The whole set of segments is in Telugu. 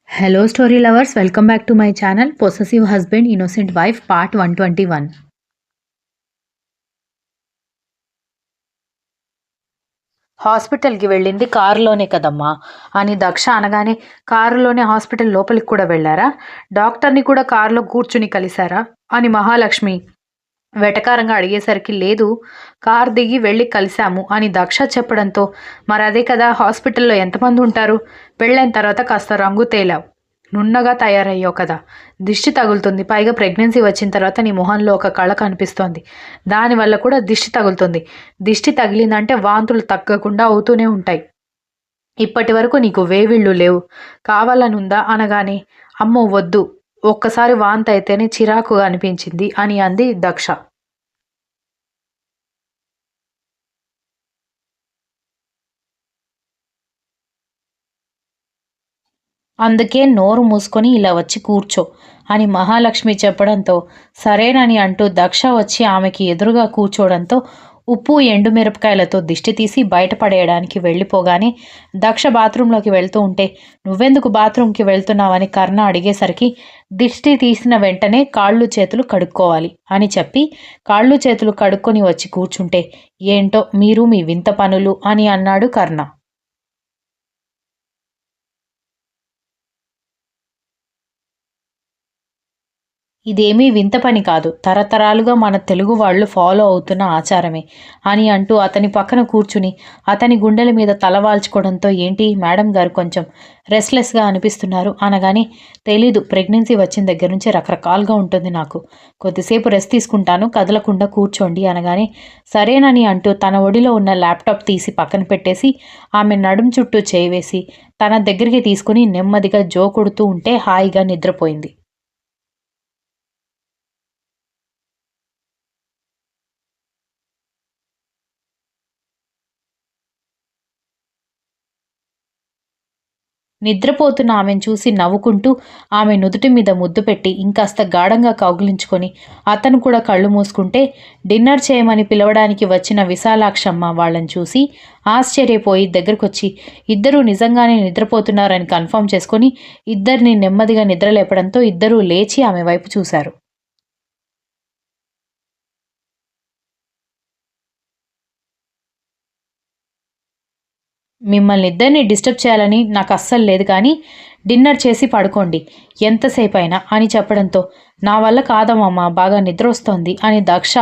Hello, story lovers. Welcome back to my channel Possessive Husband, Innocent Wife, Part 121. హాస్పిటల్కి వెళ్ళింది కారులోనే కదమ్మా అని దక్ష అనగానే, కారులోనే హాస్పిటల్ లోపలికి కూడా వెళ్ళారా? డాక్టర్ని కూడా కారులో కూర్చుని కలిశారా అని మహాలక్ష్మి వెటకారంగా అడిగేసరికి, లేదు, కార్ దిగి వెళ్ళి కలిశాము అని దక్ష చెప్పడంతో, మరి అదే కదా, హాస్పిటల్లో ఎంతమంది ఉంటారు? పెళ్ళైన తర్వాత కాస్త రంగు తేలావు, నున్నగా తయారయ్యావు కదా, దిష్టి తగులుతుంది. పైగా ప్రెగ్నెన్సీ వచ్చిన తర్వాత నీ మొహంలో ఒక కళ కనిపిస్తోంది, దానివల్ల కూడా దిష్టి తగులుతుంది. దిష్టి తగిలిందంటే వాంతులు తగ్గకుండా అవుతూనే ఉంటాయి. ఇప్పటి వరకు నీకు వేవిళ్ళు లేవు, కావాలనుందా అనగానే, అమ్మో వద్దు, ఒక్కసారి వాంతి అయితేనే చిరాకుగా అనిపించింది అని అంది దక్ష. అందుకే నోరు మూసుకొని ఇలా వచ్చి కూర్చో అని మహాలక్ష్మి చెప్పడంతో, సరేనని అంటూ దక్ష వచ్చి ఆమెకి ఎదురుగా కూర్చోవడంతో, ఉప్పు ఎండుమిరపకాయలతో దిష్టి తీసి బయటపడేయడానికి వెళ్ళిపోగానే దక్ష బాత్రూంలోకి వెళ్తూ ఉంటే, నువ్వెందుకు బాత్రూంకి వెళ్తున్నావని కర్ణ అడిగేసరికి, దిష్టి తీసిన వెంటనే కాళ్ళు చేతులు కడుక్కోవాలి అని చెప్పి కాళ్ళు చేతులు కడుక్కొని వచ్చి కూర్చుంటే, ఏంటో మీరు మీ వింత పనులు అని అన్నాడు కర్ణ. ఇదేమీ వింత పని కాదు, తరతరాలుగా మన తెలుగు వాళ్ళు ఫాలో అవుతున్న ఆచారమే అని అంటూ అతని పక్కన కూర్చుని అతని గుండెల మీద తలవాల్చుకోవడంతో, ఏంటి మేడం గారు కొంచెం రెస్ట్లెస్గా అనిపిస్తున్నారు అనగానే, తెలీదు, ప్రెగ్నెన్సీ వచ్చిన దగ్గర నుంచి రకరకాలుగా ఉంటుంది నాకు, కొద్దిసేపు రెస్ట్ తీసుకుంటాను, కదలకుండా కూర్చోండి అనగానే, సరేనని అంటూ తన ఒడిలో ఉన్న ల్యాప్టాప్ తీసి పక్కన పెట్టేసి ఆమె నడుం చుట్టూ చేయి వేసి తన దగ్గరికి తీసుకుని నెమ్మదిగా జో కొడుతూ ఉంటే హాయిగా నిద్రపోయింది. నిద్రపోతున్న ఆమెను చూసి నవ్వుకుంటూ ఆమె నుదుటి మీద ముద్దు పెట్టి ఇంకాస్త గాఢంగా కౌగిలించుకొని అతను కూడా కళ్ళు మూసుకుంటే, డిన్నర్ చేయమని పిలవడానికి వచ్చిన విశాలాక్షమ్మ వాళ్ళని చూసి ఆశ్చర్యపోయి దగ్గరకొచ్చి ఇద్దరూ నిజంగానే నిద్రపోతున్నారని కన్ఫర్మ్ చేసుకొని ఇద్దరిని నెమ్మదిగా నిద్రలేపడంతో ఇద్దరూ లేచి ఆమె వైపు చూశారు. మిమ్మల్ని ఇద్దరిని డిస్టర్బ్ చేయాలని నాకు అస్సలు లేదు, కానీ డిన్నర్ చేసి పడుకోండి ఎంతసేపైనా అని చెప్పడంతో, నా వల్ల కాదమ్మా, బాగా నిద్ర వస్తోంది అని దక్ష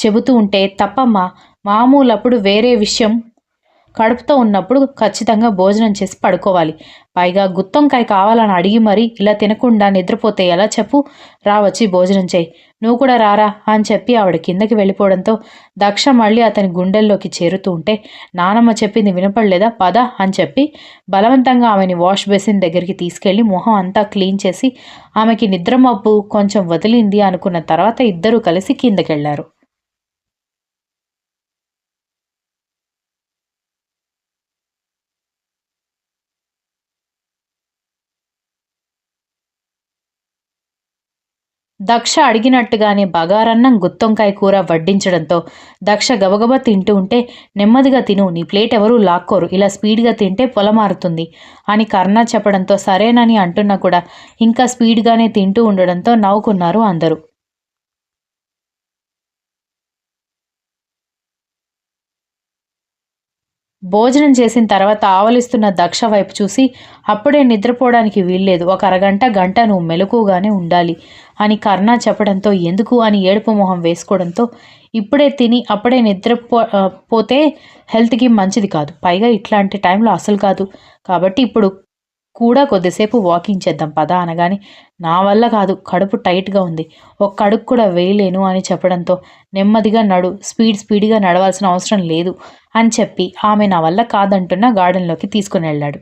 చెబుతూ ఉంటే, తప్పమ్మా, మామూలప్పుడు వేరే విషయం, కడుపుతో ఉన్నప్పుడు ఖచ్చితంగా భోజనం చేసి పడుకోవాలి. పైగా గుత్తొంకాయ కావాలని అడిగి మరీ ఇలా తినకుండా నిద్రపోతే ఎలా చెప్పు? రా, వచ్చి భోజనం చేయి, నువ్వు కూడా రారా అని చెప్పి ఆవిడ కిందకి వెళ్ళిపోవడంతో దక్ష మళ్ళీ అతని గుండెల్లోకి చేరుతూ ఉంటే, నానమ్మ చెప్పింది వినపడలేదా, పద అని చెప్పి బలవంతంగా ఆమెని వాష్ బేసిన్ దగ్గరికి తీసుకెళ్లి మొహం అంతా క్లీన్ చేసి ఆమెకి నిద్రమబ్బు కొంచెం వదిలింది అనుకున్న తర్వాత ఇద్దరూ కలిసి కిందకెళ్లారు. దక్ష అడిగినట్టుగానే బగారన్నం గుత్తొంకాయ కూర వడ్డించడంతో దక్ష గబగబా తింటూ ఉంటే, నెమ్మదిగా తిను, నీ ప్లేట్ ఎవరూ లాక్కోరు, ఇలా స్పీడ్గా తింటే పొలమారుతుంది అని కర్ణ చెప్పడంతో సరేనని అంటున్నా కూడా ఇంకా స్పీడ్గానే తింటూ ఉండడంతో నవ్వుకున్నారు అందరూ. భోజనం చేసిన తర్వాత ఆవలిస్తున్న దక్ష వైపు చూసి, అప్పుడే నిద్రపోవడానికి వీల్లేదు, ఒక అరగంట గంట నువ్వు మెలకుగానే ఉండాలి అని కర్ణ చెప్పడంతో, ఎందుకు అని ఏడుపు మొహం వేసుకోవడంతో, ఇప్పుడే తిని అప్పుడే పోతే హెల్త్కి మంచిది కాదు, పైగా ఇట్లాంటి టైంలో అసలు కాదు, కాబట్టి ఇప్పుడు కూడా కొద్దిసేపు వాకింగ్ చేద్దాం పద అనగానే, నా వల్ల కాదు, కడుపు టైట్గా ఉంది, ఒక్క అడుగు కూడా వేయలేను అని చెప్పడంతో, నెమ్మదిగా నడు, స్పీడ్గా నడవాల్సిన అవసరం లేదు అని చెప్పి ఆమె నా వల్ల కాదంటున్న గార్డెన్లోకి తీసుకుని వెళ్ళాడు.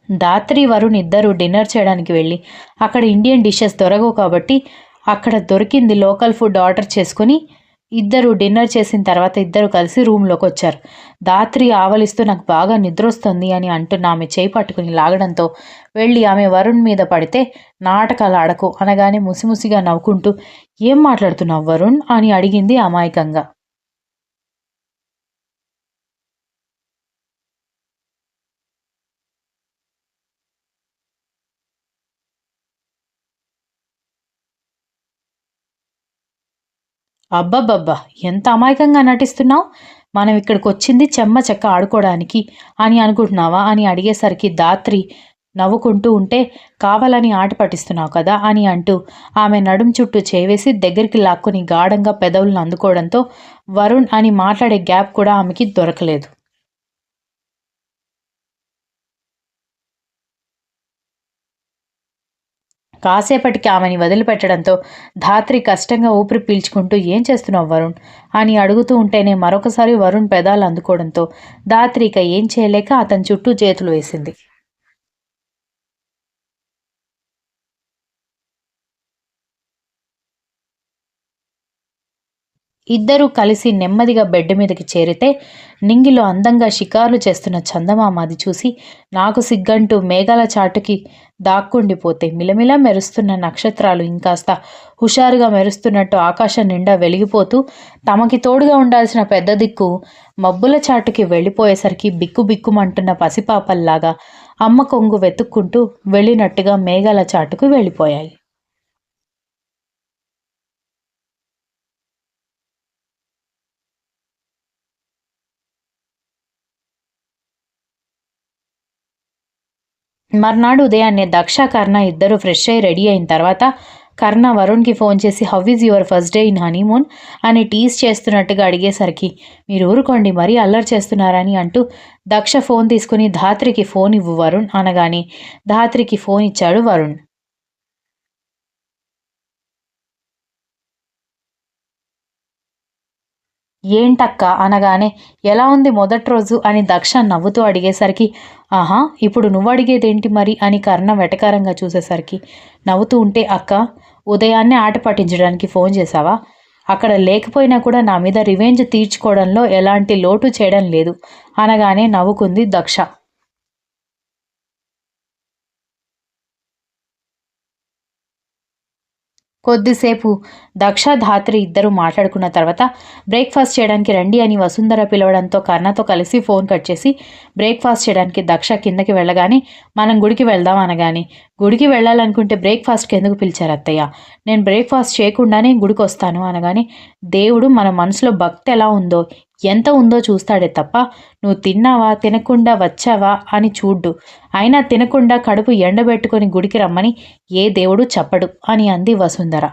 దాత్రి వరుణ్ ఇద్దరు డిన్నర్ చేయడానికి వెళ్ళి అక్కడ ఇండియన్ డిషెస్ దొరకవు కాబట్టి అక్కడ దొరికింది లోకల్ ఫుడ్ ఆర్డర్ చేసుకుని ఇద్దరు డిన్నర్ చేసిన తర్వాత ఇద్దరు కలిసి రూమ్‌లోకొచ్చారు. ధాత్రి ఆవలిస్తూ నాకు బాగా నిద్రొస్తుంది అని అంటున్న ఆమె చేయి పట్టుకుని లాగడంతో వెళ్ళి ఆమె వరుణ్ మీద పడితే నాటకాలాడకు అనగానే ముసిముసిగా నవ్వుకుంటూ ఏం మాట్లాడుతున్నావు వరుణ్ అని అడిగింది అమాయకంగా. అబ్బబ్బబ్బా! ఎంత అమాయకంగా నటిస్తున్నావు. మనం ఇక్కడికొచ్చింది చెమ్మ చెక్క ఆడుకోడానికి అని అనుకుంటున్నావా? అని అడిగేసరికి ధాత్రి నవ్వుకుంటూ ఉంటే కావాలని ఆట పట్టిస్తున్నావు కదా! అని అంటూ ఆమె నడుం చుట్టూ చేవేసి దగ్గరికి లాక్కొని గాఢంగా పెదవులను అందుకోవడంతో వరుణ్ అని మాట్లాడే గ్యాప్ కూడా ఆమెకి దొరకలేదు. కాసేపటికి ఆమెని వదిలిపెట్టడంతో ధాత్రి కష్టంగా ఊపిరి పీల్చుకుంటూ ఏం చేస్తున్నావు వరుణ్ అని అడుగుతూ ఉంటేనే మరొకసారి వరుణ్ పెదాలు అందుకోవడంతో ధాత్రి ఇక ఏం చేయలేక అతని చుట్టూ చేతులు వేసింది. ఇద్దరూ కలిసి నెమ్మదిగా బెడ్ మీదకి చేరితే నింగిలో అందంగా షికార్లు చేస్తున్న చందమామ అది చూసి నాకు సిగ్గంటూ మేఘాల చాటుకి దాక్కుండిపోతే మిలమిలా మెరుస్తున్న నక్షత్రాలు ఇంకాస్త హుషారుగా మెరుస్తున్నట్టు ఆకాశం నిండా వెలిగిపోతూ తమకి తోడుగా ఉండాల్సిన పెద్ద దిక్కు మబ్బుల చాటుకి వెళ్ళిపోయేసరికి బిక్కుబిక్కుమంటున్న పసిపాపల్లాగా అమ్మ కొంగు వెతుక్కుంటూ వెళ్ళినట్టుగా మేఘాల చాటుకు వెళ్ళిపోయాయి. మర్నాడు ఉదయాన్నే దక్ష, కర్ణ ఇద్దరూ ఫ్రెష్ అయ్యి రెడీ అయిన తర్వాత కర్ణ వరుణ్‌కి ఫోన్ చేసి how is your first day in honeymoon అని టీజ్ చేస్తున్నట్టుగా అడిగేసరికి మీరు ఊరుకోండి మరీ అల్లరి చేస్తున్నారని అంటూ దక్ష ఫోన్ తీసుకుని ధాత్రికి ఫోన్ ఇవ్వు వరుణ్ అనగానే ధాత్రికి ఫోన్ ఇచ్చాడు వరుణ్. ఏంటక్కా అనగానే ఎలా ఉంది మొదటి రోజు అని దక్ష నవ్వుతూ అడిగేసరికి ఆహా ఇప్పుడు నువ్వు అడిగేదేంటి మరి అని కర్ణ వెటకారంగా చూసేసరికి నవ్వుతూ ఉంటే అక్క ఉదయాన్నే ఆట పట్టించడానికి ఫోన్ చేశావా అక్కడ లేకపోయినా కూడా నా మీద రివెంజ్ తీర్చుకోవడంలో ఎలాంటి లోటు చేయడం లేదు అనగానే నవ్వుకుంది దక్ష. కొద్దిసేపు దక్ష, ధాత్రి ఇద్దరూ మాట్లాడుకున్న తర్వాత బ్రేక్‌ఫాస్ట్ చేయడానికి రండి అని వసుంధర పిలవడంతో కర్ణతో కలిసి ఫోన్ కట్ చేసి బ్రేక్‌ఫాస్ట్ చేయడానికి దక్ష కిందకి వెళ్ళగానే మనం గుడికి వెళ్దాం అనగానే గుడికి వెళ్ళాలనుకుంటే బ్రేక్‌ఫాస్ట్‌కి ఎందుకు పిలిచారు అత్తయ్య? నేను బ్రేక్‌ఫాస్ట్ చేయకుండానే గుడికొస్తాను అనగానే దేవుడు మన మనసులో భక్తి ఎలా ఉందో, ఎంత ఉందో చూస్తాడే తప్ప నువ్వు తిన్నావా, తినకుండా వచ్చావా అని చూడ్డు. అయినా తినకుండా కడుపు ఎండబెట్టుకొని గుడికి రమ్మని ఏ దేవుడు చెప్పడు అని అంది వసుంధర.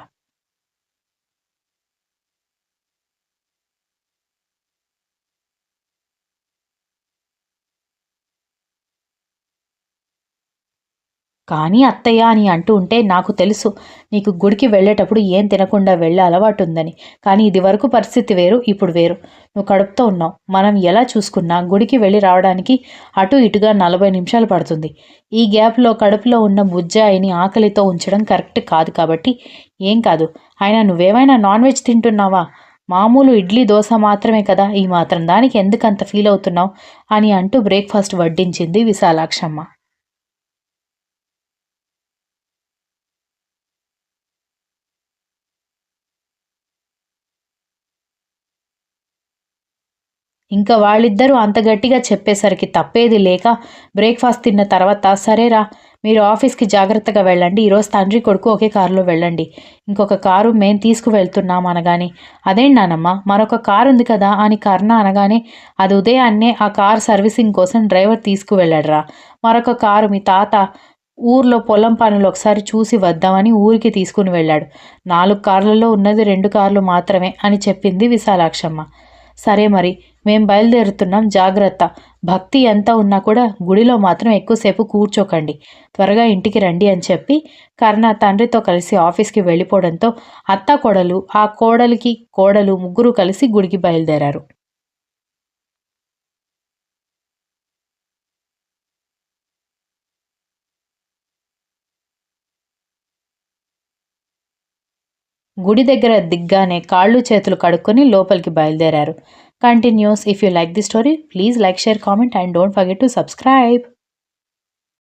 కానీ అత్తయ్య అని అంటూ ఉంటే నాకు తెలుసు నీకు గుడికి వెళ్ళేటప్పుడు ఏం తినకుండా వెళ్ళే అలవాటు ఉందని. కానీ ఇది వరకు పరిస్థితి వేరు, ఇప్పుడు వేరు. నువ్వు కడుపుతో ఉన్నావు. మనం ఎలా చూసుకున్నా గుడికి వెళ్ళి రావడానికి అటు ఇటుగా 40 నిమిషాలు పడుతుంది. ఈ గ్యాప్‌లో కడుపులో ఉన్న బుజ్జాయిని ఆకలితో ఉంచడం కరెక్ట్ కాదు కాబట్టి ఏం కాదు. అయినా నువ్వేమైనా నాన్ వెజ్ తింటున్నావా? మామూలు ఇడ్లీ, దోస మాత్రమే కదా! ఈ మాత్రం దానికి ఎందుకంత ఫీల్ అవుతున్నావు? అని అంటూ బ్రేక్‌ఫాస్ట్ వడ్డించింది విశాలాక్షమ్మ. ఇంక వాళ్ళిద్దరూ అంత గట్టిగా చెప్పేసరికి తప్పేది లేక బ్రేక్‌ఫాస్ట్ తిన్న తర్వాత సరేరా మీరు ఆఫీస్‌కి జాగ్రత్తగా వెళ్ళండి. ఈరోజు తండ్రి, కొడుకు ఒకే కారులో వెళ్ళండి. ఇంకొక కారు మేం తీసుకువెళ్తున్నాం అనగానే అదేంటి నానమ్మ మరొక కారుంది కదా! అని కర్ణ అనగానే అది ఉదయాన్నే ఆ కారు సర్వీసింగ్ కోసం డ్రైవర్ తీసుకువెళ్ళాడురా. మరొక కారు మీ తాత ఊర్లో పొలం పనులు ఒకసారి చూసి వద్దామని ఊరికి తీసుకుని వెళ్ళాడు. 4 కార్లలో ఉన్నది 2 కార్లు మాత్రమే అని చెప్పింది విశాలాక్షమ్మ. సరే మరి మేం బయలుదేరుతున్నాం జాగ్రత్త. భక్తి ఎంత ఉన్నా కూడా గుడిలో మాత్రం ఎక్కువసేపు కూర్చోకండి. త్వరగా ఇంటికి రండి అని చెప్పి కర్ణ తండ్రితో కలిసి ఆఫీస్‌కి వెళ్ళిపోవడంతో అత్తాకోడలు, ఆ కోడలికి కోడలు ముగ్గురు కలిసి గుడికి బయలుదేరారు. గుడి దగ్గర దిగ్గానే కాళ్ళు చేతులు కడుక్కొని లోపలికి బయలుదేరారు. Continuous. If you like the story please like, share, comment and don't forget to subscribe.